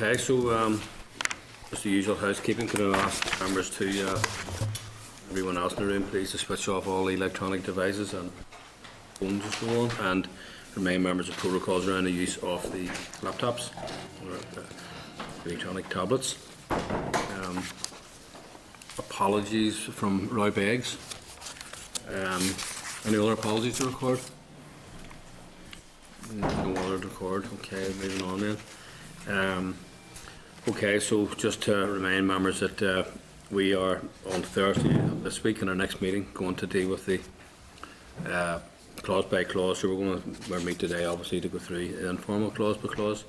Okay, so just the usual housekeeping. Can I ask members to, everyone else in the room, please, to switch off all electronic devices and phones and so on, and remind members of protocols around the use of the laptops or electronic tablets. Apologies from Roy Beggs. Any other apologies to record? No other to record. Okay, moving on then. Okay, so just to remind members that we are on Thursday this week in our next meeting going to deal with the clause by clause. So we're going to meet today, obviously, to go through informal clause by clause.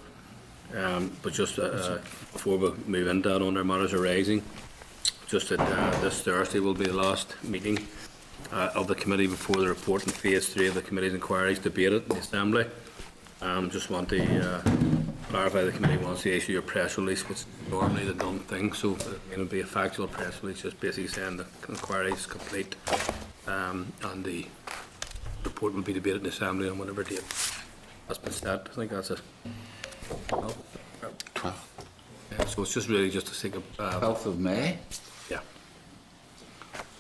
But just before we move into that, on our matters arising, just that this Thursday will be the last meeting of the committee before the report in phase 3 of the committee's inquiries debated in the Assembly. Just want to clarify the committee wants to issue a press release, which is normally the done thing, so it'll be a factual press release, just basically saying the inquiry is complete and the report will be debated in the Assembly on whatever date has been set. I think that's it. 12th. Yeah, so it's just really just to take a 12th of May. Yeah.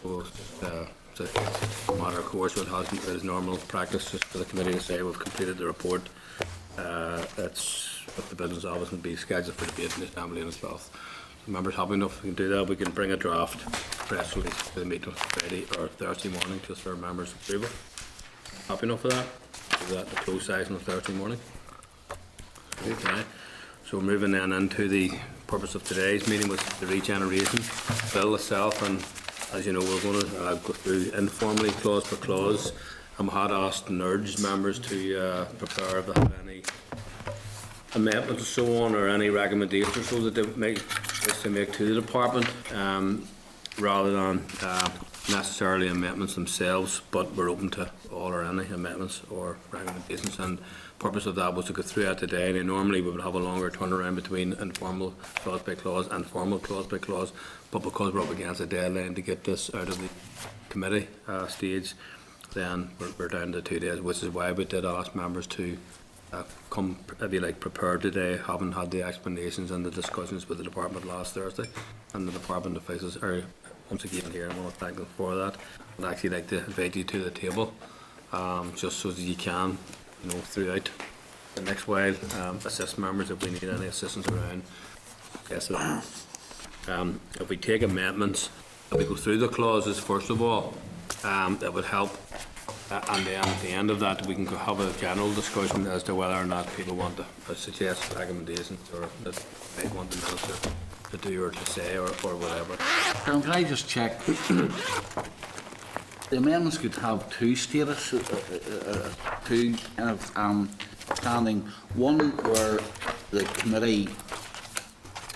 So it's a matter of course, so it hasn't, it is normal practice just for the committee to say we've completed the report. It's what the business office will be scheduled for debate in the Assembly on the 12th. So members happy enough we can do that, we can bring a draft press release to the meeting Friday or Thursday morning just for members' approval. Happy enough for that? Is that the close session on Thursday morning? Okay. So moving then into the purpose of today's meeting, which is the regeneration bill itself, and as you know, we're going to go through informally clause per clause. I had asked and urged members to prepare if they have any amendments or so on, or any recommendations or so that they make to the department, rather than necessarily amendments themselves, but we're open to all or any amendments or recommendations, and the purpose of that was to go through that today. And normally we would have a longer turnaround between informal clause by clause and formal clause by clause, but because we're up against a deadline to get this out of the committee stage, then we're down to 2 days, which is why we did ask members to come, if you like, prepared today, having had the explanations and the discussions with the department last Thursday, and the department officials are once again here. I want to thank them for that. I'd actually like to invite you to the table, just so that you can, you know, throughout the next while, assist members if we need any assistance around. Yes, if we take amendments, if we go through the clauses first of all, that would help, and then at the end of that we can have a general discussion as to whether or not people want to suggest recommendations or that they want the minister to do or to say or whatever. Can I just check? The amendments could have two status, two kind of standing. One where the committee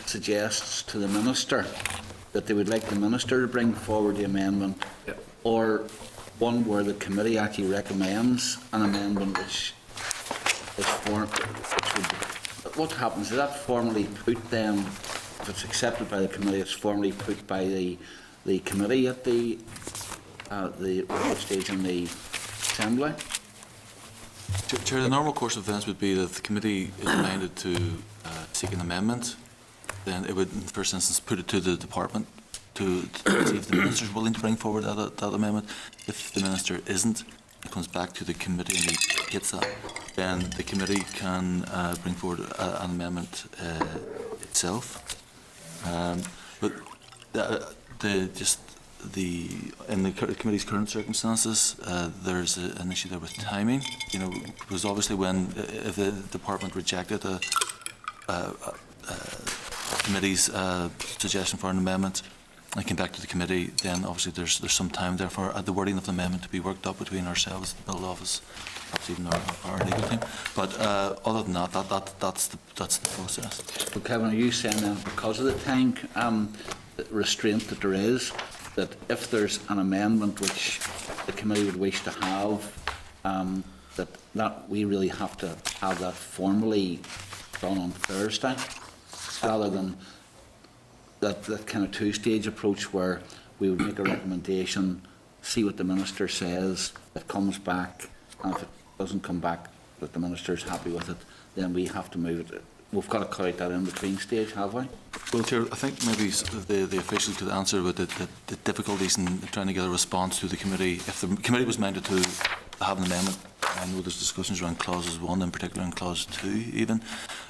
suggests to the minister that they would like the minister to bring forward the amendment, yep. Or one where the committee actually recommends an amendment which is formed. What happens? Is that formally put then? If it's accepted by the committee, it's formally put by the committee at the stage in the Assembly? Chair, the normal course of events would be that the committee is minded to seek an amendment. Then it would, in the first instance, put it to the department to see if the minister is willing to bring forward that amendment. If the minister isn't, it comes back to the committee and he gets that. Then the committee can bring forward an amendment itself. But in the committee's current circumstances, there's an issue there with timing. You know, because obviously if the department rejected a committee's suggestion for an amendment and came back to the committee, then obviously there's some time there for the wording of the amendment to be worked up between ourselves, the Bill Office, perhaps even our legal team. But other than that's the process. So Kevin, are you saying then because of the time restraint that there is, that if there's an amendment which the committee would wish to have, that we really have to have that formally done on Thursday, rather than that kind of two-stage approach where we would make a recommendation, see what the minister says, it comes back, and if it doesn't come back that the minister is happy with it, then we have to move it we've got to cut out that in-between stage, have we? Well, Chair, I think maybe the officials could answer with the difficulties in trying to get a response to the committee. If the committee was minded to have an amendment, I know there's discussions around clauses 1, in particular, and clause 2 even.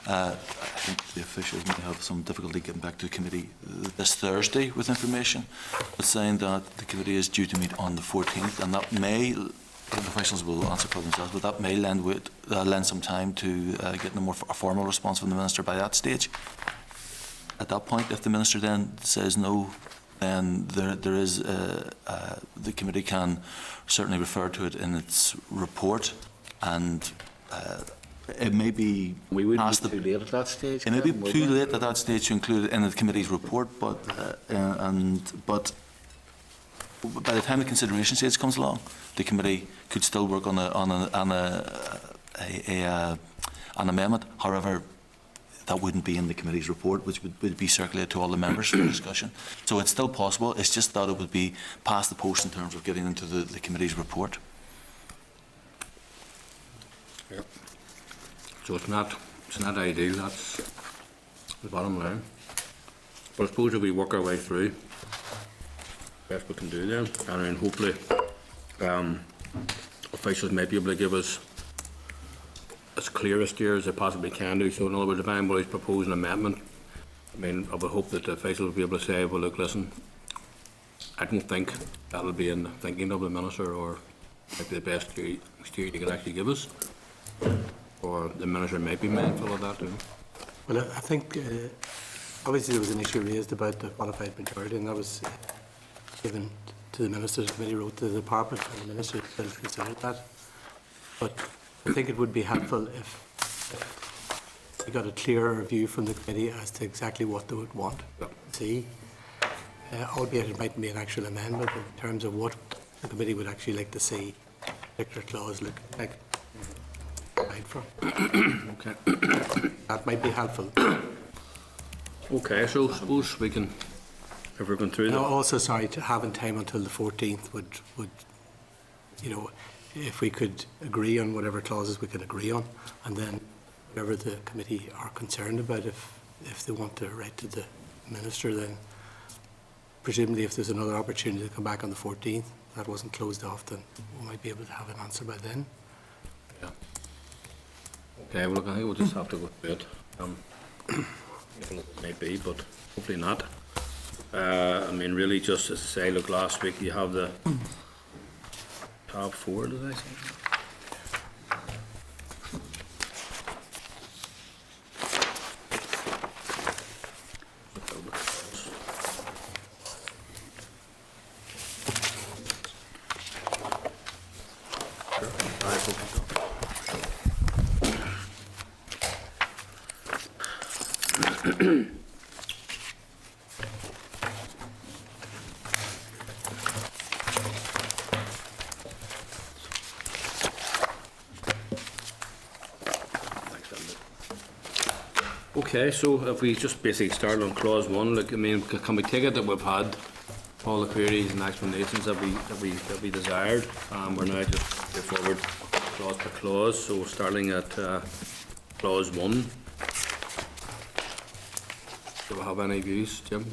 I think the officials may have some difficulty getting back to the committee this Thursday with information, but saying that the committee is due to meet on the 14th, and that may, the officials will answer for themselves, but that may lend some time to getting a formal response from the Minister by that stage. At that point, if the Minister then says no, then there is the committee can certainly refer to it in its report, and it may be We wouldn't past be too late at that stage. it may be Kevin, would too we? late at that stage to include it in the committee's report, but by the time the consideration stage comes along, the committee could still work on an amendment. However, that wouldn't be in the committee's report, which would be circulated to all the members for discussion. So it's still possible. It's just that it would be past the post in terms of getting into the committee's report. Yep. So it's not ideal, that's the bottom line. But I suppose if we work our way through, best we can do then, and then hopefully officials may be able to give us as clear a steer as they possibly can do. So in other words, if anybody's proposing an amendment, I mean, I would hope that the officials will be able to say, well, look, listen, I don't think that'll be in the thinking of the Minister, or maybe the best steer you can actually give us. Or the Minister might be mindful of that too. Well, I think obviously there was an issue raised about the qualified majority, and that was given to the Minister. The committee wrote to the Department, and the Minister still considered that. But I think it would be helpful if we got a clearer view from the committee as to exactly what they would want to see, albeit it mightn't be an actual amendment in terms of what the committee would actually like to see a particular clause look like. For. Okay. That might be helpful. Okay, so I suppose we can, if we're going through And that. also, sorry, to having time until the 14th would, you know, if we could agree on whatever clauses we can agree on, and then whatever the committee are concerned about, if they want to write to the Minister, then presumably if there's another opportunity to come back on the 14th, that wasn't closed off, then we might be able to have an answer by then. Yeah. Okay, well, look, I think we'll just have to go through it. It may be, but hopefully not. I mean, really, just to say, look, last week you have the top 4, did I say? Okay, so if we just basically start on clause 1, like, I mean, can we take it that we've had all the queries and explanations that we desired? We're now just go forward clause per clause. So starting at clause 1. Do we have any views, Jim?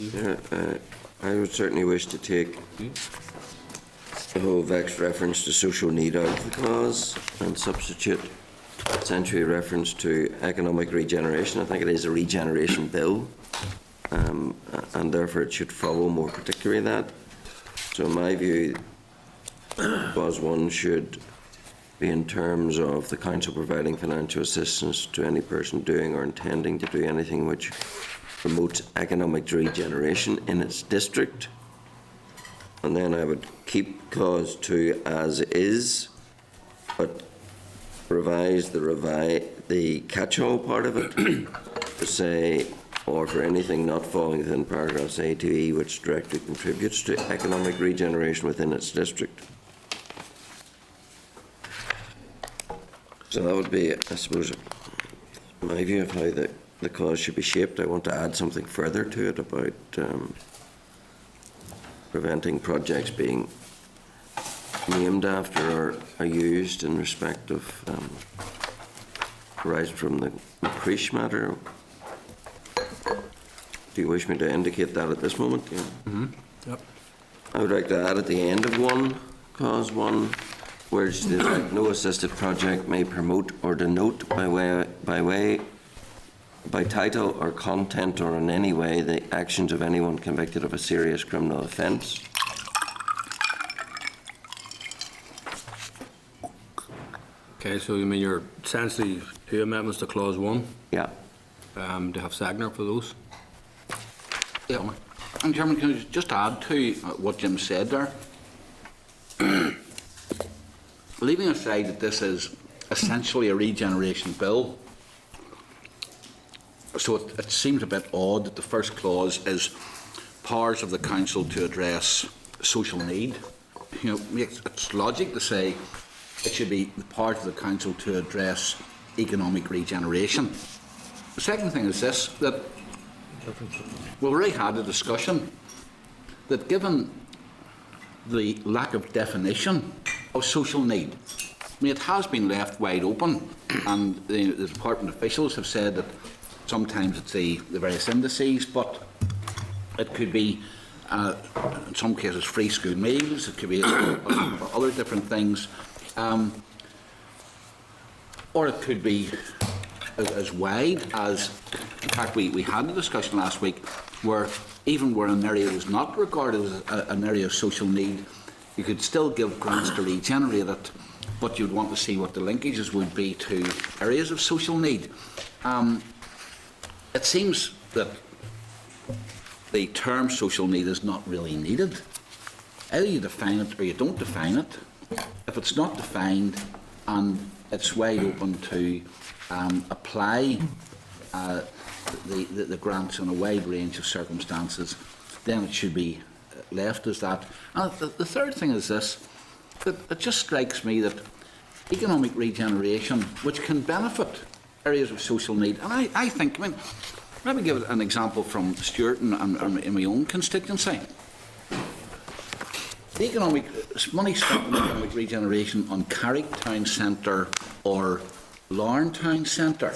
I would certainly wish to take the whole vexed reference to social need out of the clause and substitute essentially a reference to economic regeneration. I think it is a regeneration bill, and therefore it should follow more particularly that. So in my view, clause 1 should be in terms of the Council providing financial assistance to any person doing or intending to do anything which promotes economic regeneration in its district. And then I would keep clause 2 as is, but revise the catch-all part of it to say, or for anything not falling within paragraphs A to E which directly contributes to economic regeneration within its district. So that would be, I suppose, my view of how the clause should be shaped. I want to add something further to it about preventing projects being named after or are used in respect of arising from the Creech matter. Do you wish me to indicate that at this moment? Yeah. Yep. I would like to add at the end of clause 1, words to the effect, no assisted project may promote or denote by title or content or in any way the actions of anyone convicted of a serious criminal offence. Okay, so you mean you're essentially 2 amendments to clause 1? Yeah. Do you have Sagner for those? Yeah. And Chairman, can I just add to what Jim said there? Leaving aside that this is essentially a regeneration bill, so it seems a bit odd that the first clause is powers of the council to address social need. You know, it's logic to say it should be the powers of the council to address economic regeneration. The second thing is this, that we've already had a discussion that given the lack of definition of social need, I mean, it has been left wide open, and the department officials have said that sometimes it's the various indices, but it could be, in some cases, free school meals, it could be other different things, or it could be as wide as, in fact, we had a discussion last week where even where an area was not regarded as an area of social need, you could still give grants to regenerate it, but you'd want to see what the linkages would be to areas of social need. It seems that the term social need is not really needed. Either you define it or you don't define it. If it's not defined and it's wide open to apply the grants in a wide range of circumstances, then it should be left as that. And the third thing is this, that it just strikes me that economic regeneration, which can benefit areas of social need, and I think, I mean, let me give an example from Stuart and in my own constituency. The economic money spent on economic regeneration on Carrick Town Centre or Larne Town Centre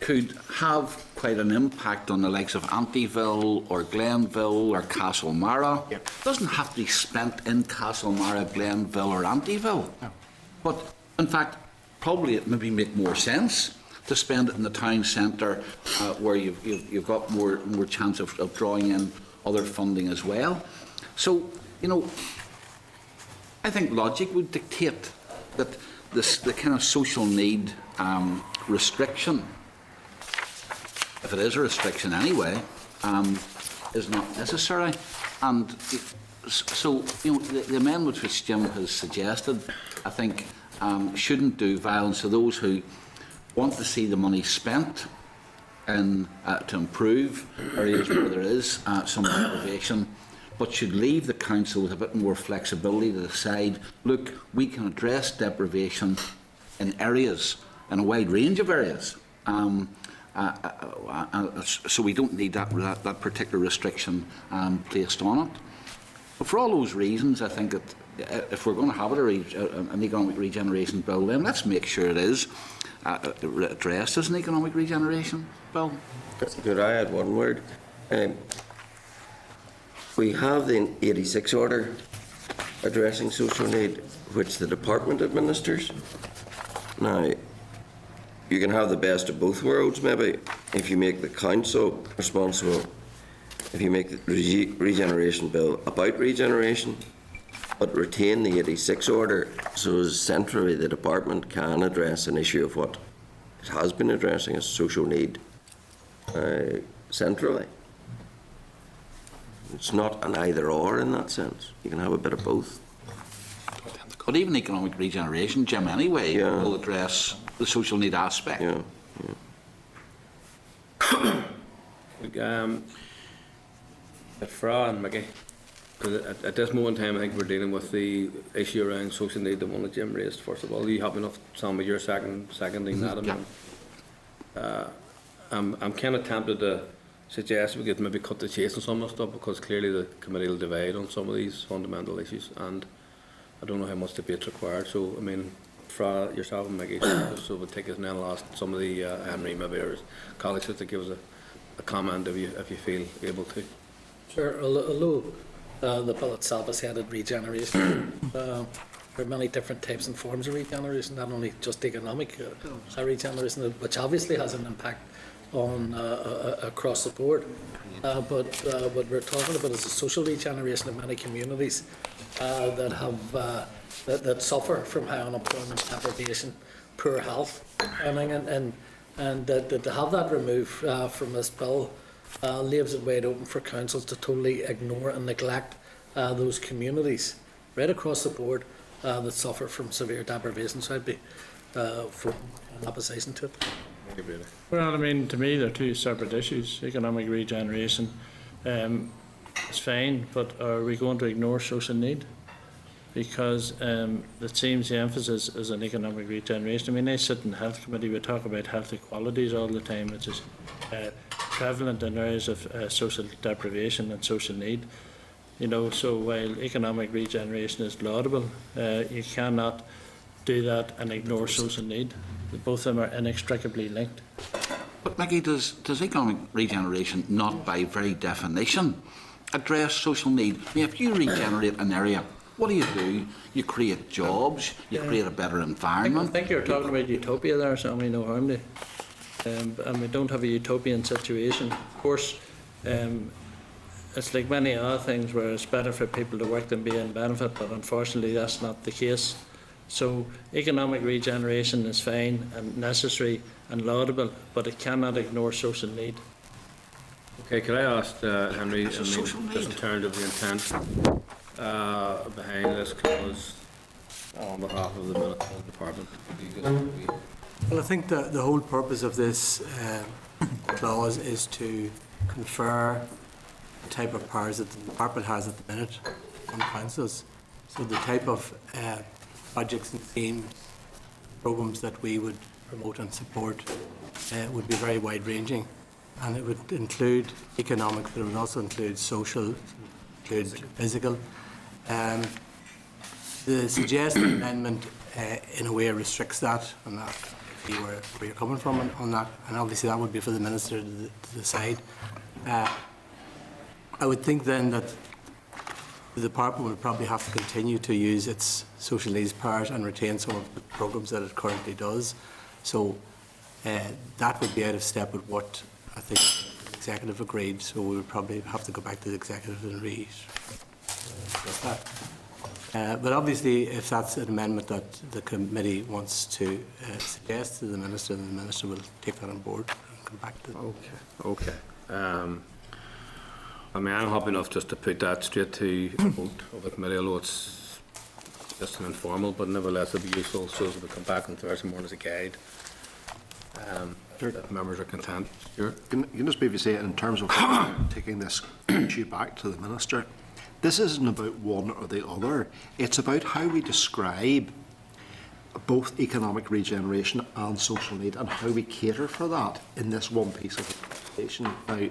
could have quite an impact on the likes of Antiville or Glenville or Castlemara. It doesn't have to be spent in Castlemara, Glenville or Antiville. No. But in fact, probably it maybe make more sense to spend it in the town centre where you've got more chance of drawing in other funding as well. So, you know, I think logic would dictate that the kind of social need restriction, if it is a restriction anyway, is not necessary. And so, you know, the amendment which Jim has suggested, I think, shouldn't do violence to those who want to see the money spent in, to improve areas where there is some deprivation, but should leave the council with a bit more flexibility to decide, look, we can address deprivation in areas, in a wide range of areas. So we don't need that particular restriction placed on it. But for all those reasons, I think that if we're going to have an economic regeneration bill, then let's make sure it is addressed as an economic regeneration bill. Could I add one word? We have the 86 order addressing social need, which the department administers. Now, you can have the best of both worlds, maybe, if you make the council responsible, if you make the regeneration bill about regeneration, but retain the 86 order so as centrally the department can address an issue of what it has been addressing as social need centrally. It's not an either or in that sense. You can have a bit of both. But even economic regeneration, Jim, anyway, will address the social need aspect. Yeah. At Fra and Mickey, because at this moment in time, I think we're dealing with the issue around social need, the one that Jim raised. First of all, you happy enough, Sam, with your seconding that amendment? I'm kind of tempted to suggest we could maybe cut the chase on some of the stuff, because clearly the committee will divide on some of these fundamental issues, and I don't know how much debate's required. So, I mean, Fra, yourself and Mickey, so we'll take us and then last some of the Henry maybe or colleagues to give us a comment if you feel able to. Sure, although the bill itself is headed regeneration, there are many different types and forms of regeneration, not only just economic regeneration, which obviously has an impact on across the board. But what we're talking about is a social regeneration of many communities that have that suffer from high unemployment, deprivation, poor health, and to have that removed from this bill leaves it wide open for councils to totally ignore and neglect those communities right across the board that suffer from severe deprivation. So I'd be for an opposition to it. Well, I mean, to me, they're two separate issues. Economic regeneration is fine, but are we going to ignore social need? Because it seems the emphasis is on economic regeneration. I mean, I sit in the health committee, we talk about health equalities all the time, which is prevalent in areas of social deprivation and social need. You know, so while economic regeneration is laudable, you cannot do that and ignore social need. Both of them are inextricably linked. But Mickey, does economic regeneration not by very definition address social need? I mean, if you regenerate an area, what do? You create jobs, you create a better environment. I think you're talking about utopia there, so I mean, no harm to. And we don't have a utopian situation. Of course, it's like many other things where it's better for people to work than be in benefit, but unfortunately that's not the case. So economic regeneration is fine and necessary and laudable, but it cannot ignore social need. Okay, could I ask Henry, just in terms of the intent behind this clause on behalf of the municipal department? Well, I think the whole purpose of this clause is to confer the type of powers that the department has at the minute on councils. So the type of projects and schemes, programmes that we would promote and support would be very wide-ranging, and it would include economic, but it would also include social, include physical. The suggested amendment in a way restricts that, and that be where you're coming from on that, and obviously that would be for the minister to decide. I would think then that the department would probably have to continue to use its social needs powers and retain some of the programmes that it currently does. So that would be out of step with what I think the executive agreed. So we would probably have to go back to the executive and discuss that. But obviously, if that's an amendment that the committee wants to suggest to the minister, then the minister will take that on board and come back to it. Okay. I mean, I'm happy enough just to put that straight to a vote of the committee, although it's just an informal, but nevertheless it'd be useful so as we come back on Thursday morning as a guide. If members are content. Sure. Can you just maybe say, in terms of taking this issue back to the minister, this isn't about one or the other. It's about how we describe both economic regeneration and social need and how we cater for that in this one piece of legislation. Now,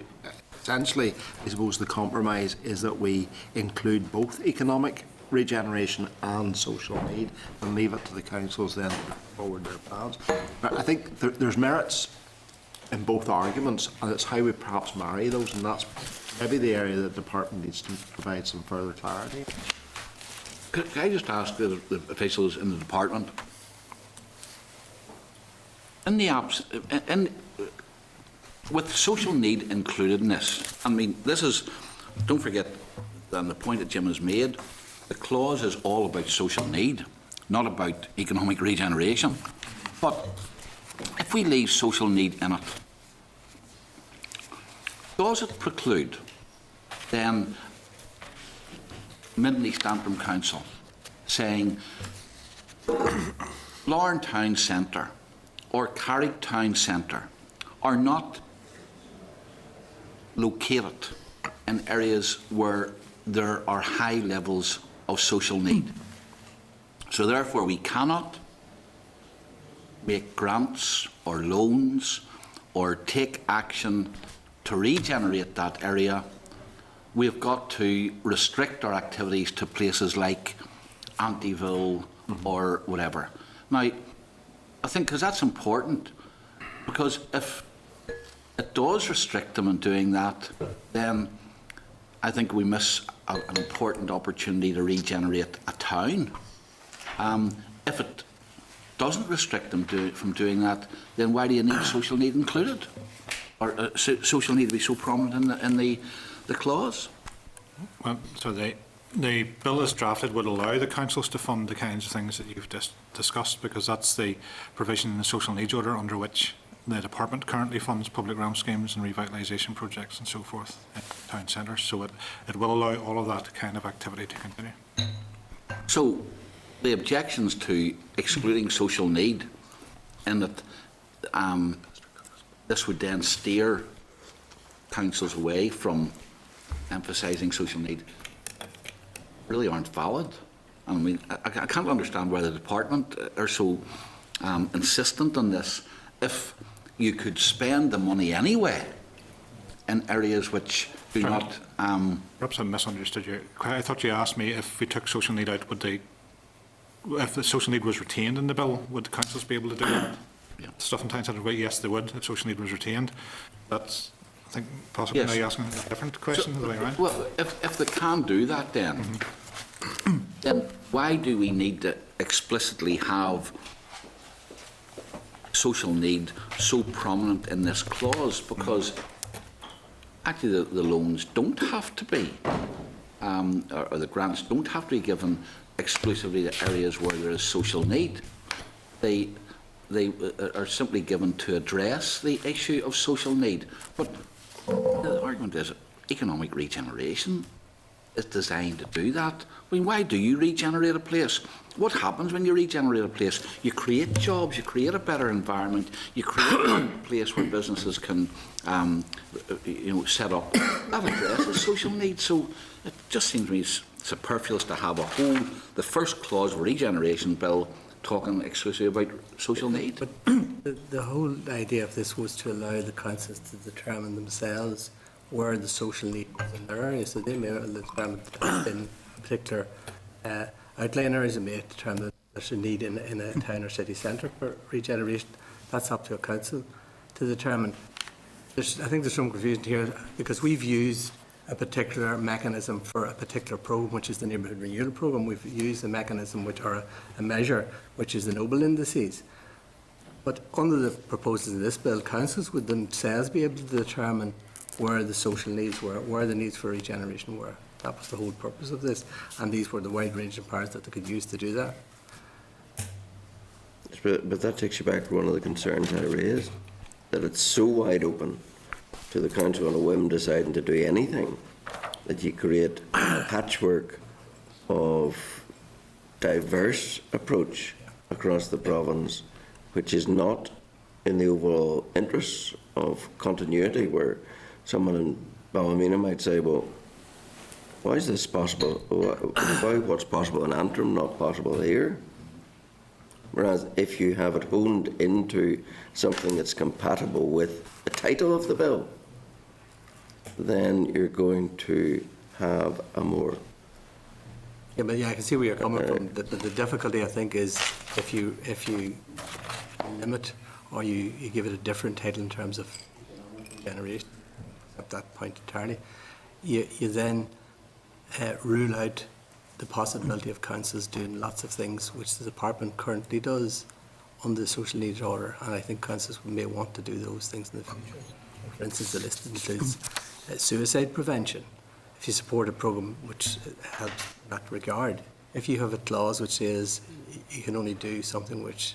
essentially, I suppose the compromise is that we include both economic regeneration and social need and leave it to the councils then to put forward their plans. But I think there's merits in both arguments, and it's how we perhaps marry those, and that's maybe the area that the department needs to provide some further clarity. Can I just ask the officials in the department, with social need included in this, I mean, this is, don't forget, and the point that Jim has made, the clause is all about social need, not about economic regeneration. But if we leave social need in it, does it preclude then Mid and East Antrim Council saying Lauren Town Centre or Carrick Town Centre are not located in areas where there are high levels of social need? So therefore we cannot make grants or loans or take action to regenerate that area. We've got to restrict our activities to places like Antiville or whatever. Now, I think because that's important, because if it it does restrict them in doing that, then I think we miss an important opportunity to regenerate a town. If it doesn't restrict them from doing that, then why do you need social need included? Or social need to be so prominent in the clause? Well, so the bill as drafted would allow the councils to fund the kinds of things that you've just discussed, because that's the provision in the social needs order under which the department currently funds public realm schemes and revitalisation projects and so forth in town centres. So it will allow all of that kind of activity to continue. So the objections to excluding social need, in that this would then steer councils away from emphasising social need, really aren't valid. I mean, I can't understand why the department are so insistent on this. If you could spend the money anyway in areas which do not... Perhaps I misunderstood you. I thought you asked me if we took social need out, if the social need was retained in the bill, would the councils be able to do that? Yeah. Stuff in town centre, well, yes, they would, if social need was retained. That's, I think, possibly Yes. now you're asking a different question, the way around. Well, if they can do that then, then why do we need to explicitly have social need so prominent in this clause? Because actually the loans don't have to be, or the grants don't have to be given exclusively to areas where there is social need. They are simply given to address the issue of social need. But the argument is economic regeneration is designed to do that. I mean, why do you regenerate a place? What happens when you regenerate a place? You create jobs, you create a better environment, you create a place where businesses can set up. That addresses social needs. So it just seems to me superfluous to have the first clause of a regeneration bill talking exclusively about social need. But the whole idea of this was to allow the councils to determine themselves where the social need was in their area. So they may determine in particular outlying areas, and may determine that there's a need in a town or city centre for regeneration. That's up to a council to determine. I think there's some confusion here, because we've used a particular mechanism for a particular programme, which is the Neighbourhood Renewal Programme. We've used a mechanism or a measure, which is the Noble Indices. But under the proposals of this bill, councils would themselves be able to determine where the social needs were, where the needs for regeneration were. That was the whole purpose of this, and these were the wide-ranging powers that they could use to do that. But that takes you back to one of the concerns I raised, that it's so wide open to the council on a whim deciding to do anything, that you create a patchwork of diverse approach across the province, which is not in the overall interests of continuity, where someone in Ballymena might say, well, why is this possible? Why what's possible in Antrim not possible here? Whereas if you have it honed into something that's compatible with the title of the bill, then you're going to have a more... Yeah, but I can see where you're coming from. The difficulty, I think, is if you limit or you give it a different title in terms of generation at that point entirely, you then rule out the possibility of councils doing lots of things which the department currently does under the social needs order, and I think councils may want to do those things in the future. For instance, the list includes suicide prevention. If you support a programme which helps in that regard, if you have a clause which says you can only do something which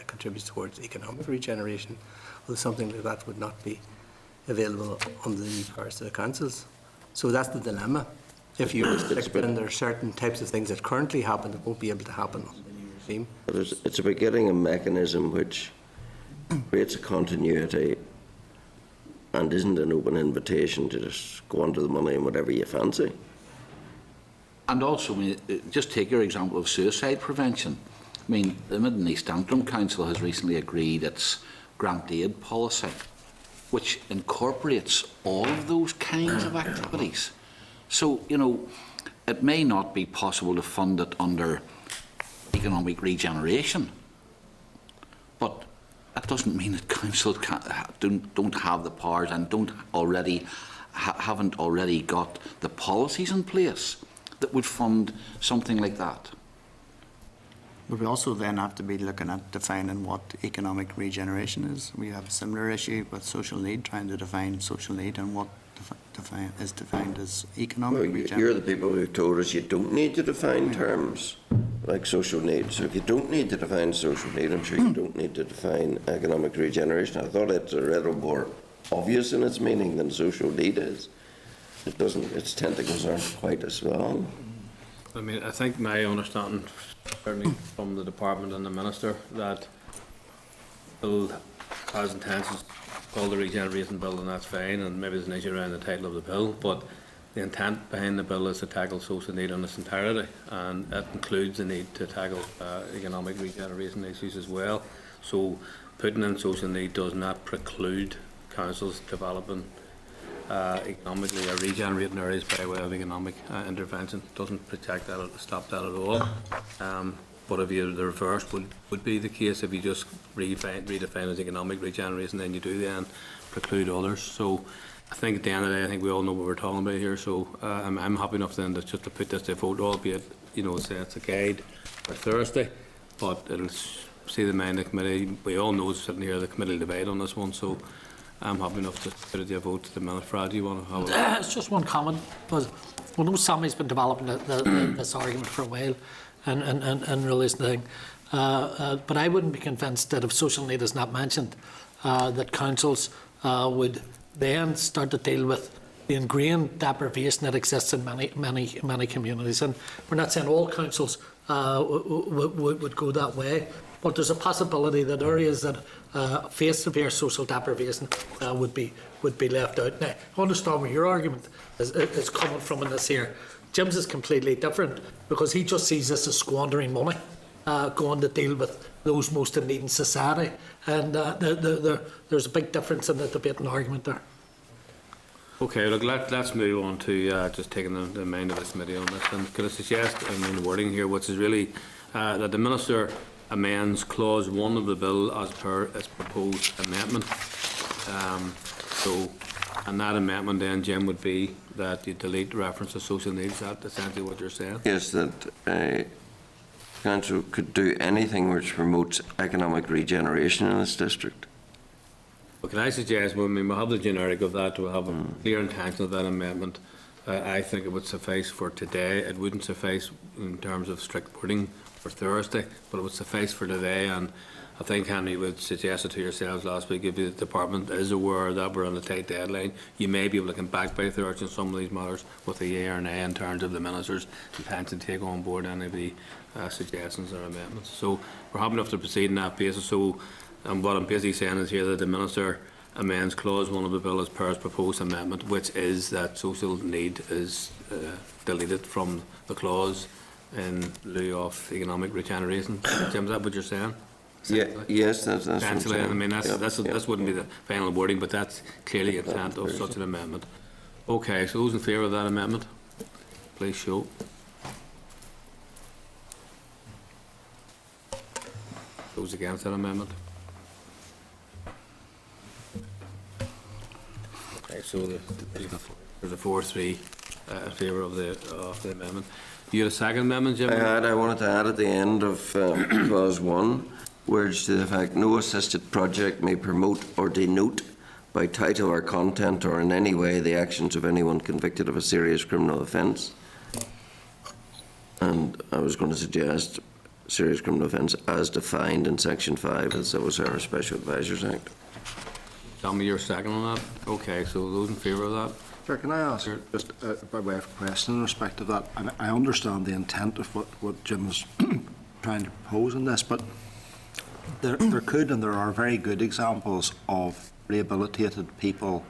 contributes towards economic regeneration, well, something like that would not be available under the new powers to the councils. So that's the dilemma. If you restrict them, there are certain types of things that currently happen that won't be able to happen under the new regime. But it's about getting a mechanism which creates a continuity and isn't an open invitation to just go under the money and whatever you fancy. And also, I mean, just take your example of suicide prevention. I mean, the Mid and East Antrim Council has recently agreed its grant aid policy, which incorporates all of those kinds of activities. So, you know, it may not be possible to fund it under economic regeneration, but that doesn't mean that council don't have the powers and haven't already got the policies in place that would fund something like that. But we also then have to be looking at defining what economic regeneration is. We have a similar issue with social need, trying to define social need and what is defined as economic Well, regeneration. you're the people who told us you don't need to define terms like social need. So if you don't need to define social need, I'm sure you don't need to define economic regeneration. I thought it's a little more obvious in its meaning than social need is. It doesn't, its tentacles aren't quite as long. I mean, I think my understanding, certainly from the department and the minister, that Bill has intentions called the regeneration bill, and that's fine, and maybe there's an issue around the title of the bill, but the intent behind the bill is to tackle social need in its entirety, and that includes the need to tackle economic regeneration issues as well. So putting in social need does not preclude councils developing economically or regenerating areas by way of economic intervention. It doesn't protect that or stop that at all. But if you, the reverse would be the case if you just redefine as economic regeneration, then you do then preclude others. So I think at the end of the day, I think we all know what we're talking about here. So I'm happy enough then to just to put this to vote, albeit, you know, say it's a guide for Thursday, but it'll see the mind of the committee. We all know sitting here the committee will divide on this one, so I'm happy enough to put it to a vote to the minute. Brad, do you want to have It's just one comment, because I know Sammy's been developing this argument for a while and releasing the thing. But I wouldn't be convinced that if social need is not mentioned, that councils would then start to deal with the ingrained deprivation that exists in many communities. And we're not saying all councils would go that way, but there's a possibility that areas that face severe social deprivation would be left out. Now, I understand where your argument is coming from in this here. Jim's is completely different, because he just sees this as squandering money going to deal with those most in need in society. And there's a big difference in the debate and argument there. Okay, look, let's move on to just taking the mind of the committee on this. And could I suggest, the wording here, which is really that the Minister amends Clause 1 of the bill as per its proposed amendment. And that amendment then, Jim, would be that you delete reference to social needs. Is that essentially what you're saying? Yes, that council could do anything which promotes economic regeneration in its district. Well, can I suggest, when we'll have the generic of that, we'll have a clear intention of that amendment. I think it would suffice for today. It wouldn't suffice in terms of strict wording for Thursday, but it would suffice for today. And I think Henry would suggest it to yourselves last week. If the department is aware that we're on a tight deadline, you may be able to come back by Thursday on some of these matters with a yea or nay in terms of the Minister's intention to take on board any of the suggestions or amendments. So we're happy enough to proceed on that basis. So what I'm basically saying is here that the Minister amends Clause 1 of the bill as per its proposed amendment, which is that social need is deleted from the clause in lieu of economic regeneration. Jim, is that what you're saying? Yeah, yes, that's what I'm Essentially, saying. I mean, Yep, this wouldn't be the final wording, but that's clearly intent of such an amendment. Okay, so who's in favour of that amendment? Please show. Those against that amendment? Okay, so there's a 4-3 in favour of the amendment. You had a second amendment, Jim? I wanted to add at the end of Clause 1, words to the effect, no assisted project may promote or denote by title or content or in any way the actions of anyone convicted of a serious criminal offence. And I was going to suggest serious criminal offence as defined in Section 5 of the Civil Service Special Advisors Act. Tell me your second on that. Okay, so those in favour of that? Sir, can I ask, just by way of question in respect of that, and I understand the intent of what Jim's trying to propose in this, but there could and there are very good examples of rehabilitated people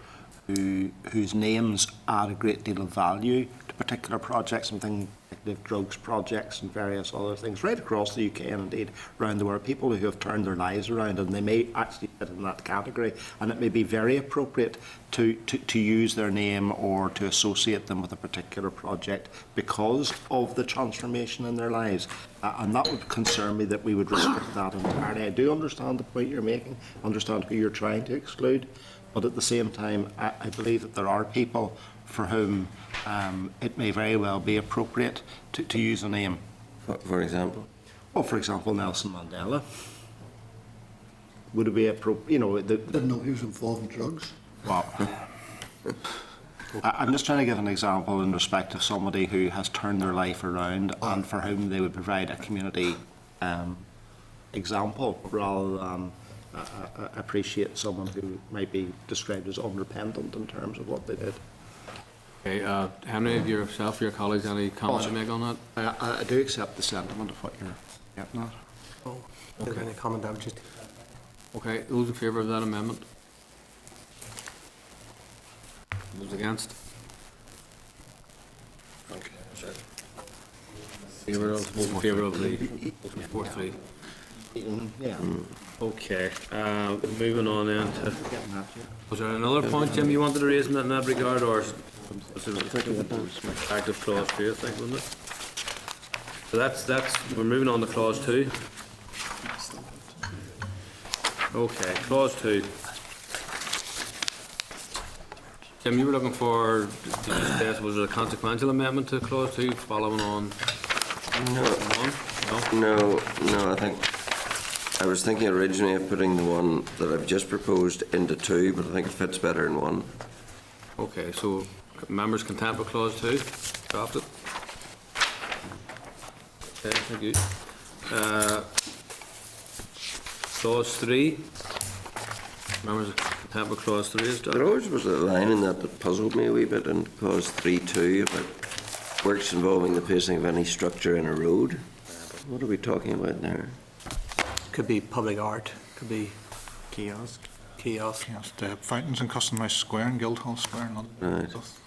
whose names add a great deal of value to particular projects, and things like drugs projects and various other things right across the UK and indeed around the world, people who have turned their lives around, and they may actually fit in that category, and it may be very appropriate to use their name or to associate them with a particular project because of the transformation in their lives. And that would concern me that we would restrict that entirely. I do understand the point you're making, understand who you're trying to exclude, but at the same time, I believe that there are people for whom it may very well be appropriate to use a name. For example? Well, for example, Nelson Mandela. Would it be appropriate, you know, Didn't know he was involved in drugs. well, I'm just trying to give an example in respect of somebody who has turned their life around and for whom they would provide a community example rather than appreciate someone who might be described as unrepentant in terms of what they did. Okay, Henry, of yourself, your colleagues, any comment to make on that? I do accept the sentiment of what you're getting at. Oh, if there's any comment, I would just. Okay, those in favour of that amendment? Those against? Favour of, those in favour of the, 4-3. Yeah. Okay, moving on then to, Getting that, yeah. was there another point, Jim, you wanted to raise in that regard, or was it active clause 2, I think, wasn't it? So that's, we're moving on to clause 2. Okay, clause 2. Jim, you were looking for, did you say, was it a consequential amendment to clause 2 following on? No, I think, I was thinking originally of putting the one that I've just proposed into 2, but I think it fits better in 1. Okay, so members content with clause 2, drafted. Okay, thank you. Clause 3, members content with clause 3 is There drafted. always was a line in that puzzled me a wee bit in clause 3.2 about works involving the placing of any structure in a road. What are we talking about there? Could be public art, could be Kiosk. kiosk. Yes, the fountains in Custom House Square and Guildhall Square and other Right. stuff.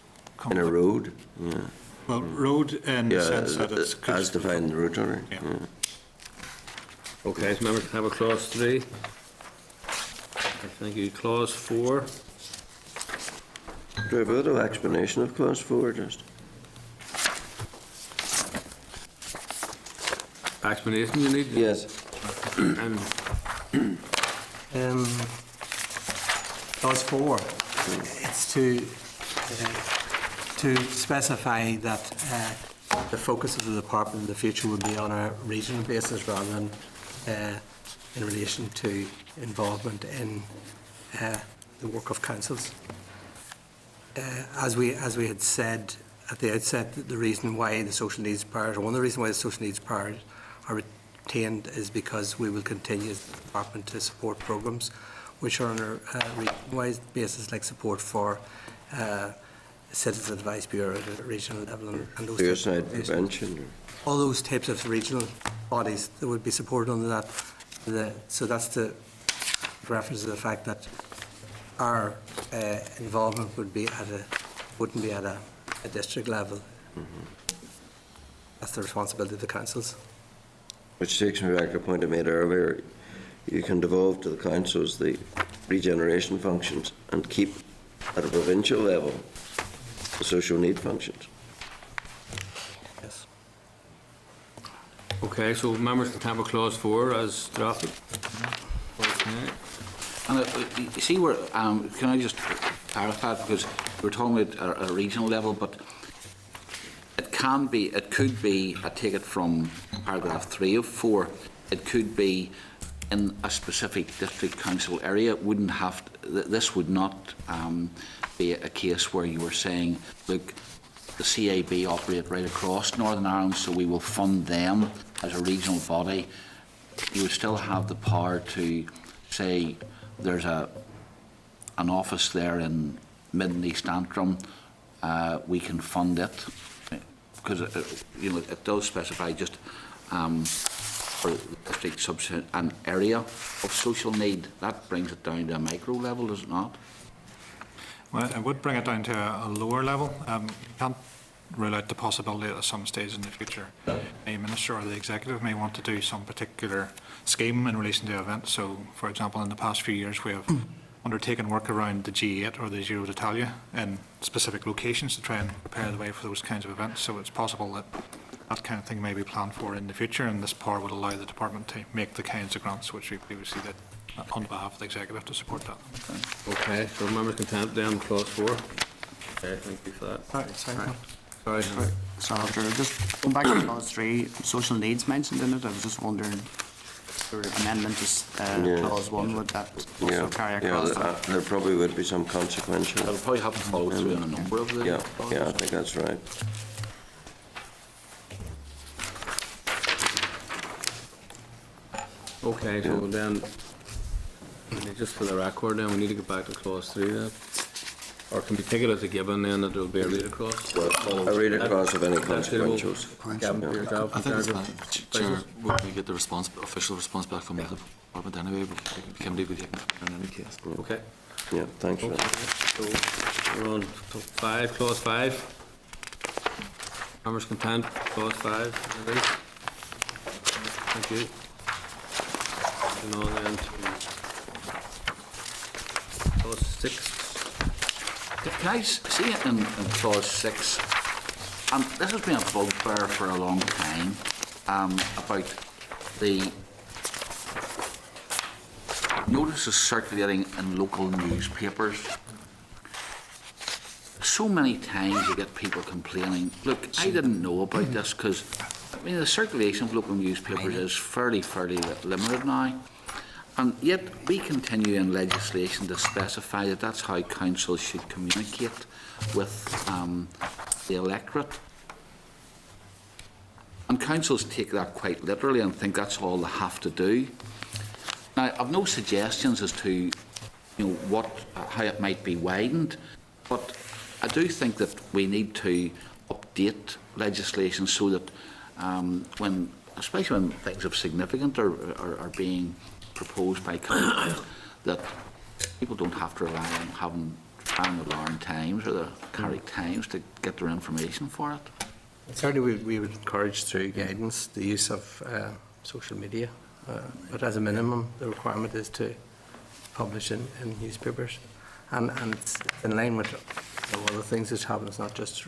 In a road? Yeah. Well, road in the Yeah, sense that it's... as defined in the road order. Yeah. Okay, so members content with clause 3. Okay, thank you. Clause 4. Do I have a little explanation of clause 4 just? Explanation you need? Yes. Clause 4, it's to specify that the focus of the department in the future would be on a regional basis rather than in relation to involvement in the work of councils. As we had said at the outset, the reason why the social needs powers, or one of the reasons why the social needs powers are retained is because we will continue as the department to support programmes which are on a region-wide basis, like support for Citizen Advice Bureau at a regional level and those Suicide prevention. all those types of regional bodies that would be supported under that. So that's the reference to the fact that our involvement wouldn't be at a district level. That's the responsibility of the councils. Which takes me back to a point I made earlier. You can devolve to the councils the regeneration functions and keep at a provincial level the social need functions. Yes. Okay, so members content with clause 4 as drafted. Okay. And you see where, can I just clarify, because we're talking about a regional level, but it could be, I take it from paragraph 3 of 4, it could be in a specific district council area. It wouldn't have to, this would not be a case where you were saying, look, the CAB operate right across Northern Ireland, so we will fund them as a regional body. You would still have the power to say there's an office there in Mid and East Antrim, we can fund it, because it does specify just for the district subset an area of social need. That brings it down to a micro level, does it not? Well, it would bring it down to a lower level. You can't rule out the possibility that at some stage in the future, a minister or the executive may want to do some particular scheme in relation to events. So, for example, in the past few years, we have undertaken work around the G8 or the Giro d'Italia in specific locations to try and prepare the way for those kinds of events. So it's possible that that kind of thing may be planned for in the future, and this power would allow the department to make the kinds of grants which we previously did on behalf of the executive to support that. Okay, so members content then, clause 4. Okay, thank you for that. Sorry. So after, just going back to clause 3, social needs mentioned in it, I was just wondering, for amendment to clause 1, would that also carry across? There probably would be some consequential. It'll probably have to follow through in a number of the Yeah, I think that's right. Okay, so then, just for the record then, we need to get back to clause 3 then. Or can we take it as a given then that there will be a read across? A read across of any consequentials. Gavin, for yourself, I in think terms it's of fine. Chair, when we get the official response back from the department anyway, the committee will take it in any case. Okay. Yeah, thanks for Okay, that. so we're on to 5, clause 5. Members content, clause 5. Thank you. Moving on then to clause 6. Can I see it in clause 6? This has been a bugbear for a long time about the notices circulating in local newspapers. So many times you get people complaining, look, I didn't know about this because, I mean, the circulation of local newspapers is fairly limited now. And yet we continue in legislation to specify that that's how councils should communicate with the electorate. And councils take that quite literally and think that's all they have to do. Now, I've no suggestions as to how it might be widened, but I do think that we need to update legislation so that especially when things of significance are being proposed by council, that people don't have to rely on having the Lauren Times or the Carrick Times to get their information for it. Certainly, we would encourage through guidance the use of social media, but as a minimum, the requirement is to publish in newspapers, and it's in line with other things that's happening. It's not just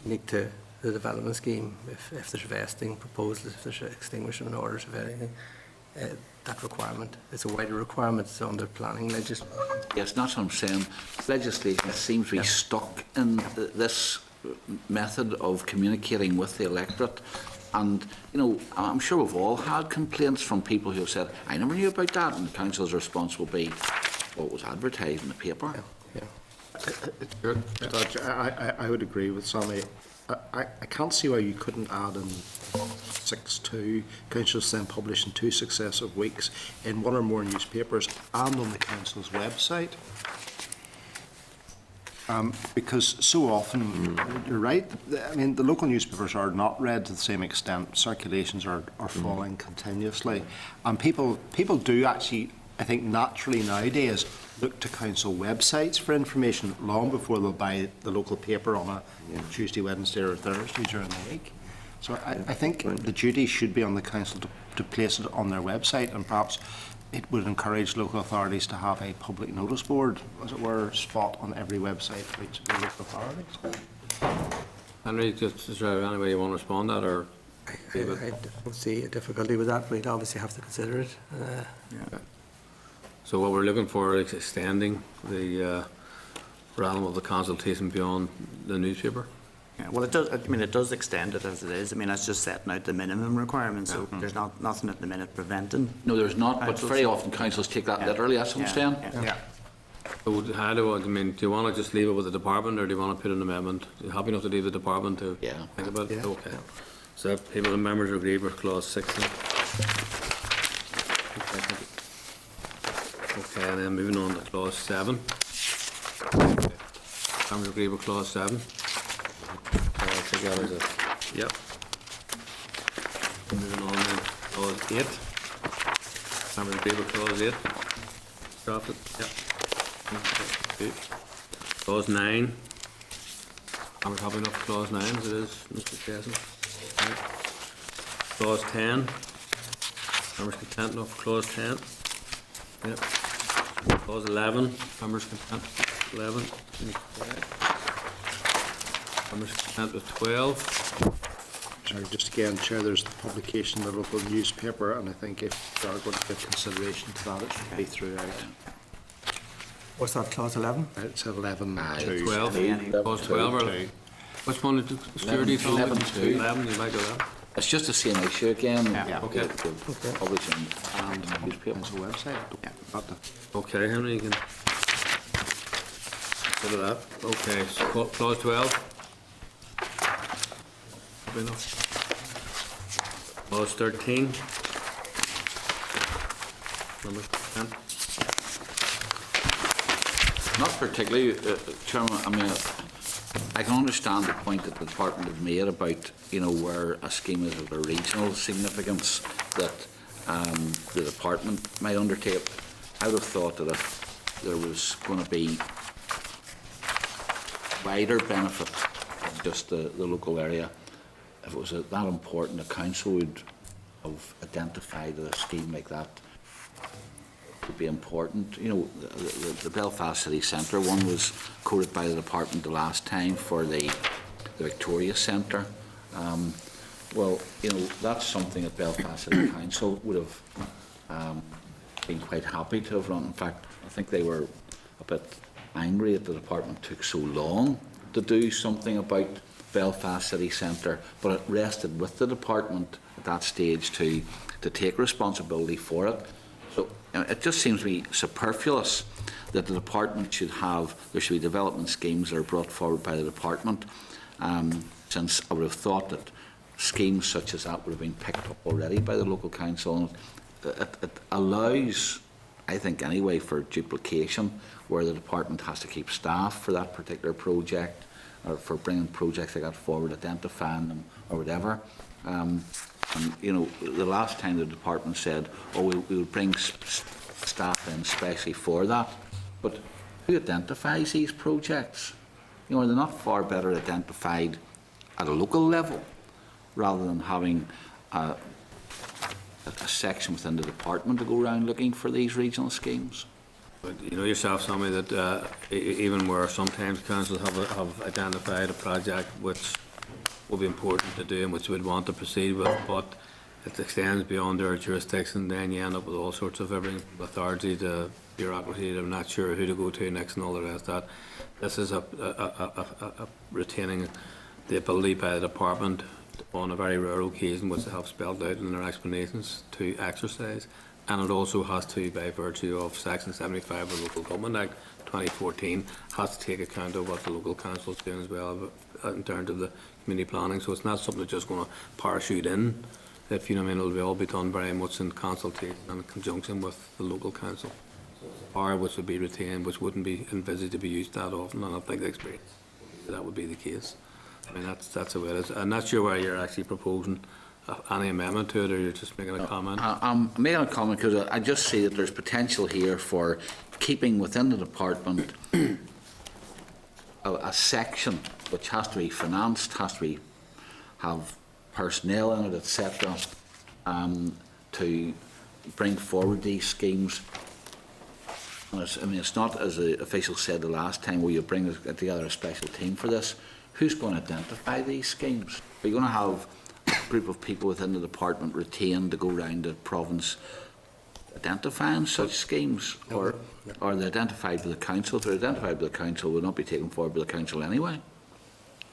unique to the development scheme. If there's vesting proposals, if there's extinguishment orders of anything, that requirement is a wider requirement. It's under planning legislation. Yes, that's what I'm saying. Legislation seems to be stuck in this method of communicating with the electorate. And, I'm sure we've all had complaints from people who have said, I never knew about that, and the council's response will be, well, it was advertised in the paper. I would agree with Sammy. I can't see why you couldn't add in 6.2, councils then publish in 2 successive weeks in one or more newspapers and on the council's website. Because so often, you're right, I mean, the local newspapers are not read to the same extent. Circulations are falling continuously. And people do actually, I think, naturally nowadays look to council websites for information long before they'll buy the local paper on a Tuesday, Wednesday or Thursday during the week. So I think the duty should be on the council to place it on their website, and perhaps it would encourage local authorities to have a public notice board, as it were, spot on every website for each of the local authorities. Henry, is there any way you want to respond to that, or? I don't see a difficulty with that. We'd obviously have to consider it. So what we're looking for is extending the realm of the consultation beyond the newspaper? Yeah, well, it does. I mean, it does extend it as it is. I mean, that's just setting out the minimum requirements. So there's nothing at the minute preventing. No, there's not, but very often councils take that literally, that's what I'm saying. Yeah. So how do you want to just leave it with the department, or do you want to put an amendment? Are you happy enough to leave the department to think about it? Okay. So people and members agree with clause 6 then? Okay, and then moving on to clause 7. Members agree with clause 7? I'll take that as a yep. Moving on then, clause 8. Members agree with clause 8? Drafted? Yep. Okay, good. Clause 9. Members happy enough with clause 9 as it is, Mr. Chesson? Right. Clause 10. Members content enough with clause 10? Yep. Clause 11. Members content with 11? Members content with 12? Sorry, just again, Chair, there's the publication in the local newspaper, and I think if you are going to give consideration to that, it should be throughout. What's that, clause 11? It's 11 12. 2. Clause 12. Or, which one did Stuart 11, 2. 11, you might go that. It's just the same issue again. Yeah. Okay. The publishing and newspaper. Council website. Yeah. Got the Okay, Henry, you can consider that. Okay, so clause 12. Happy enough. Clause 13. Members content? Not particularly, Chairman. I mean, I can understand the point that the department has made about, you know, where a scheme is of a regional significance that the department might undertake. I would have thought that if there was going to be wider benefit of just the local area, if it was that important, the council would have identified that a scheme like that would be important. You know, the Belfast City Centre one was quoted by the department the last time for the Victoria Centre. Well, you know, that's something that Belfast City Council would have been quite happy to have run. In fact, I think they were a bit angry that the department took so long to do something about Belfast City Centre, but it rested with the department at that stage to take responsibility for it. So it just seems to be superfluous that the department should have, there should be development schemes that are brought forward by the department, since I would have thought that schemes such as that would have been picked up already by the local council. It allows, I think anyway, for duplication where the department has to keep staff for that particular project or for bringing projects like that forward, identifying them or whatever. And, you know, the last time the department said, oh, we would bring staff in especially for that. But who identifies these projects? You know, are they not far better identified at a local level rather than having a section within the department to go around looking for these regional schemes? But you know yourself, Sammy, that even where sometimes councils have identified a project which will be important to do and which we'd want to proceed with, but it extends beyond their jurisdiction, then you end up with all sorts of everything, authority to bureaucracy, they're not sure who to go to next and all the rest of that. This is a retaining the ability by the department on a very rare occasion, which they have spelled out in their explanations, to exercise. And it also has to, by virtue of Section 75 of the Local Government Act 2014, has to take account of what the local council is doing as well in terms of the community planning. So it's not something that's just going to parachute in, if you know what I mean. It'll all be done very much in consultation and in conjunction with the local council. Power which would be retained, which wouldn't be envisaged to be used that often, and I think the experience that would be the case. I mean, that's the way it is. I'm not sure whether you're actually proposing any amendment to it, or you're just making a comment? I'm making a comment because I just see that there's potential here for keeping within the department a section which has to be financed, has to have personnel in it, etc., to bring forward these schemes. And it's not, as the official said the last time, where you bring together a special team for this. Who's going to identify these schemes? Are you going to have a group of people within the department retained to go around the province identifying such schemes, or are they identified by the council? If they're identified by the council, will not be taken forward by the council anyway.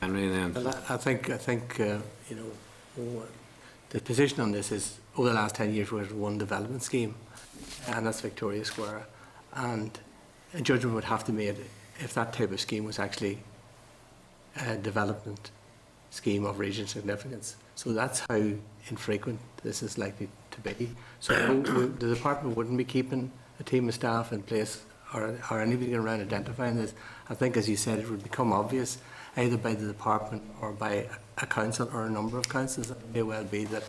Henry, then. Well, I think you know, the position on this is over the last 10 years we had one development scheme, and that's Victoria Square, and a judgment would have to be made if that type of scheme was actually a development scheme of regional significance. So that's how infrequent this is likely to be. So the department wouldn't be keeping a team of staff in place or anybody around identifying this. I think, as you said, it would become obvious either by the department or by a council or a number of councils. It may well be that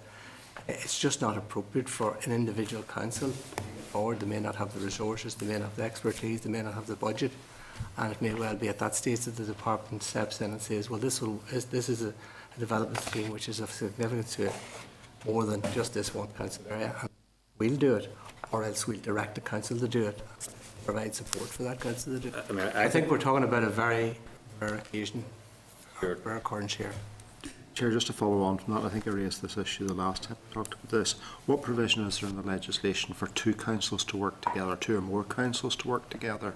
it's just not appropriate for an individual council to move forward. They may not have the resources, they may not have the expertise, they may not have the budget, And it may well be at that stage that the department steps in and says, well, this is a development scheme which is of significance to it, more than just this one council area. And we'll do it, or else we'll direct the council to do it, provide support for that council to do it. I think we're talking about a very rare occasion, rare occurrence here. Chair, just to follow on from that, I think I raised this issue the last time we talked about this. What provision is there in the legislation for two councils to work together, two or more councils to work together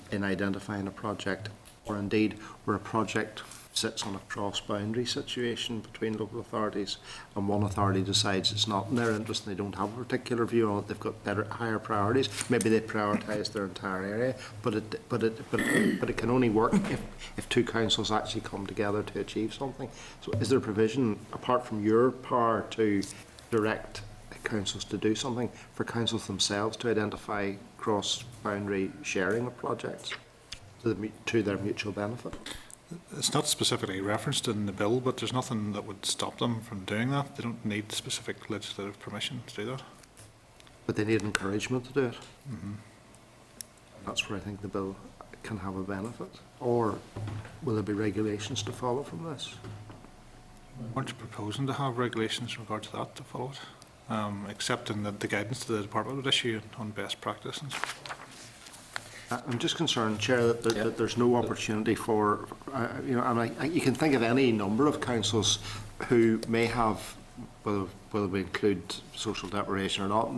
in identifying a project, or indeed where a project sits on a cross-boundary situation between local authorities and one authority decides it's not in their interest and they don't have a particular view on it, they've got higher priorities, maybe they prioritise their entire area, but it can only work if two councils actually come together to achieve something. So is there a provision, apart from your power to direct councils to do something, for councils themselves to identify cross-boundary sharing of projects to their mutual benefit? It's not specifically referenced in the bill, but there's nothing that would stop them from doing that. They don't need specific legislative permission to do that. But they need encouragement to do it. That's where I think the bill can have a benefit. Or will there be regulations to follow from this? Aren't you proposing to have regulations in regard to that to follow it? Except in the guidance that the department would issue on best practice and so. I'm just concerned, Chair, that there's no opportunity for, and you can think of any number of councils who may have, whether we include social deprivation or not,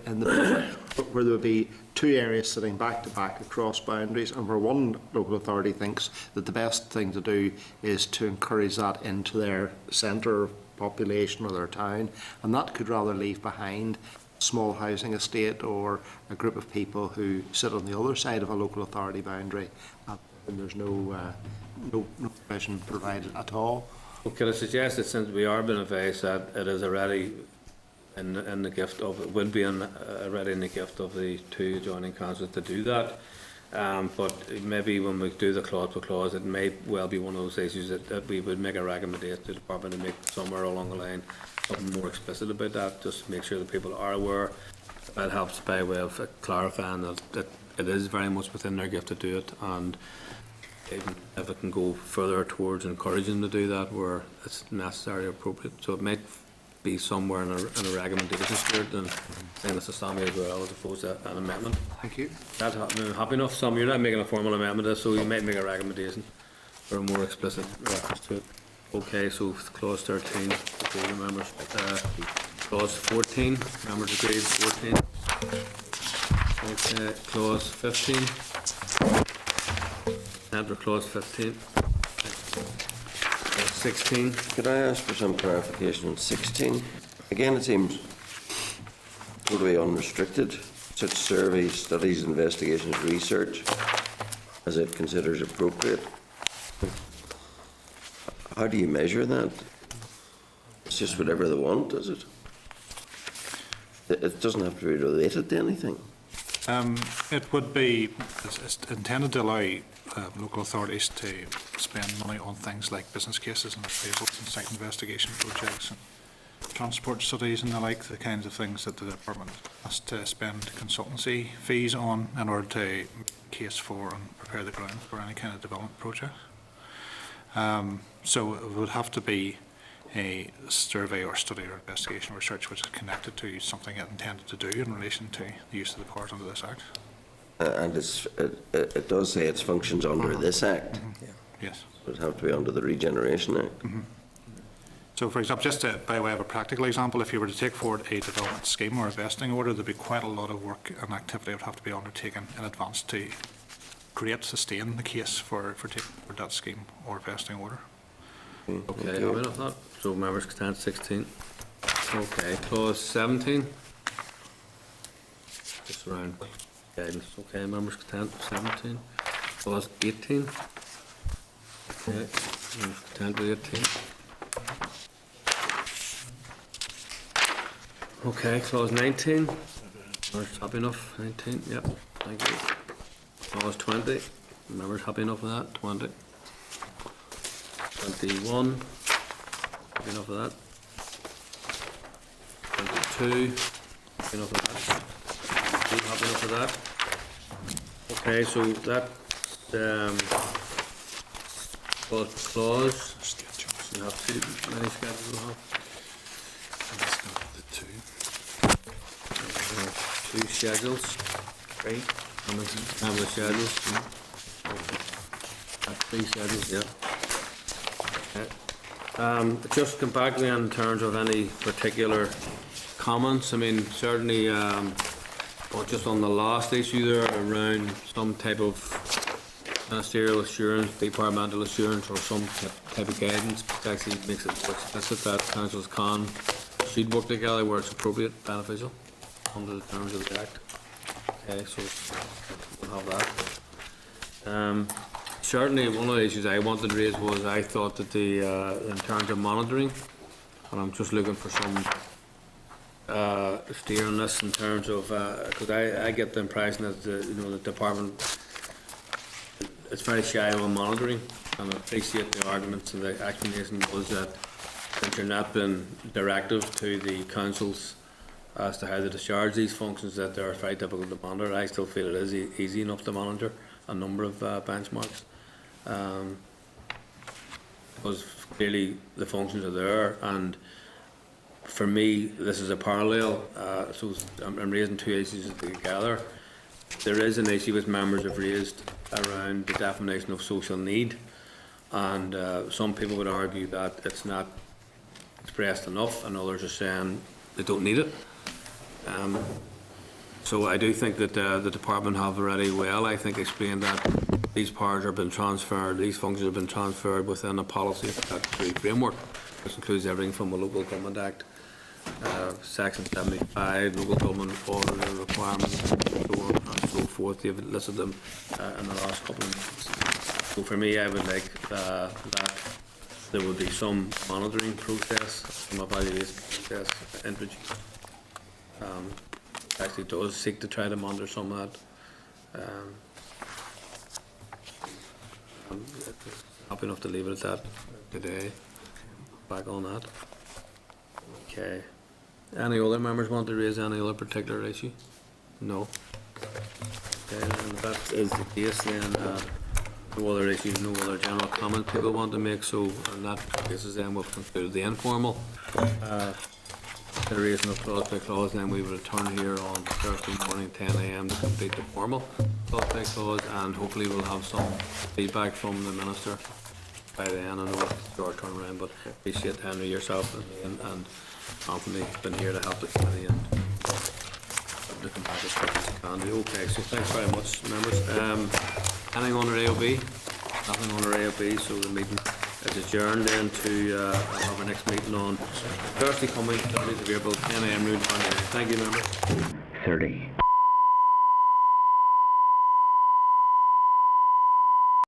in the but where there would be two areas sitting back to back across boundaries, and where one local authority thinks that the best thing to do is to encourage that into their centre of population or their town, and that could rather leave behind small housing estate or a group of people who sit on the other side of a local authority boundary, and there's no provision provided at all. Well, can I suggest that since we are being advised that it is already in the gift of, it would be already in the gift of the two adjoining councils to do that, but maybe when we do the clause per clause, it may well be one of those issues that we would make a recommendation to the department to make somewhere along the line something more explicit about that, just to make sure that people are aware. That helps by way of clarifying that it is very much within their gift to do it, and even if it can go further towards encouraging them to do that where it's necessary or appropriate. So it might be somewhere in a recommendation spirit and saying it's a summary as well, as opposed to an amendment. Thank you. That's happy enough. Some you're not making a formal amendment, so you might make a recommendation for a more explicit reference to it. Okay, so clause 13, agree the members. Clause 14, members agreed. 14. Okay, clause 15. Enter clause 15. 16. Could I ask for some clarification on 16? Again, it seems totally unrestricted. Such surveys, studies, investigations, research as it considers appropriate. How do you measure that? It's just whatever they want, is it? It doesn't have to be related to anything. It would be, it's intended to allow local authorities to spend money on things like business cases and appraisals and site investigation projects and transport studies and the like, the kinds of things that the department has to spend consultancy fees on in order to case for and prepare the ground for any kind of development project. So it would have to be a survey or study or investigation or research which is connected to something it intended to do in relation to the use of the powers under this Act. And it does say its functions under this Act. Yes. It would have to be under the Regeneration Act. So, for example, just by way of a practical example, if you were to take forward a development scheme or a vesting order, there'd be quite a lot of work and activity that would have to be undertaken in advance to sustain the case for that scheme or vesting order. Okay, I'm in on that. So members consent 16. Okay, clause 17. Just around guidance. Okay, members consent 17. Clause 18. Okay, members consent to 18. Okay, clause 19. Members happy enough? 19. Yep. Thank you. Clause 20. Members happy enough with that? 20. 21. Happy enough with that? 22. Happy enough with that? 22. Happy enough with that? Okay, so that Well, clause. You have two, many schedules you have? Two schedules. Right. How many schedules? Three schedules, yeah. Just come back then in terms of any particular comments. I mean, certainly, well, just on the last issue there around some type of ministerial assurance, departmental assurance, or some type of guidance, which actually makes it more explicit that councils should work together where it's appropriate, beneficial, under the terms of the Act. Okay, so we'll have that. Certainly, one of the issues I wanted to raise was I thought that in terms of monitoring, and I'm just looking for some steer on this in terms of, because I get the impression that the department is very shy on monitoring, and I appreciate the arguments and the explanation was that since you're not been directive to the councils as to how to discharge these functions, that they're very difficult to monitor. I still feel it is easy enough to monitor a number of benchmarks. Because clearly the functions are there, and for me this is a parallel, so I'm raising two issues together. There is an issue which members have raised around the definition of social need, and some people would argue that it's not expressed enough, and others are saying they don't need it. So I do think that the department have already I think explained that these powers have been transferred, these functions have been transferred within a policy statutory framework, which includes everything from a Local Government Act, Section 75, local government auditor requirements, and so forth. They've listed them in the last couple of months. So for me, I would like that there would be some monitoring process, some evaluation process introduced. Actually does seek to try to monitor some of that. I'm happy enough to leave it at that today. Back on that. Okay. Any other members want to raise any other particular issue? No. Okay, then if that is the case, then no other issues, no other general comments people want to make. So in that case, then we've concluded the informal consideration of clause by clause. Then we will return here on Thursday morning 10 a.m. to complete the formal clause by clause, and hopefully we'll have some feedback from the Minister by then. I know it's your turnaround, but appreciate Henry, yourself, and Anthony been here to help the committee and to come back as quick as you can do. Okay, so thanks very much, members. Anything under AOB? Nothing under AOB, so the meeting is adjourned then to have our next meeting on Thursday coming, 30th of April, 10 a.m. noon. Thank you, members. 30.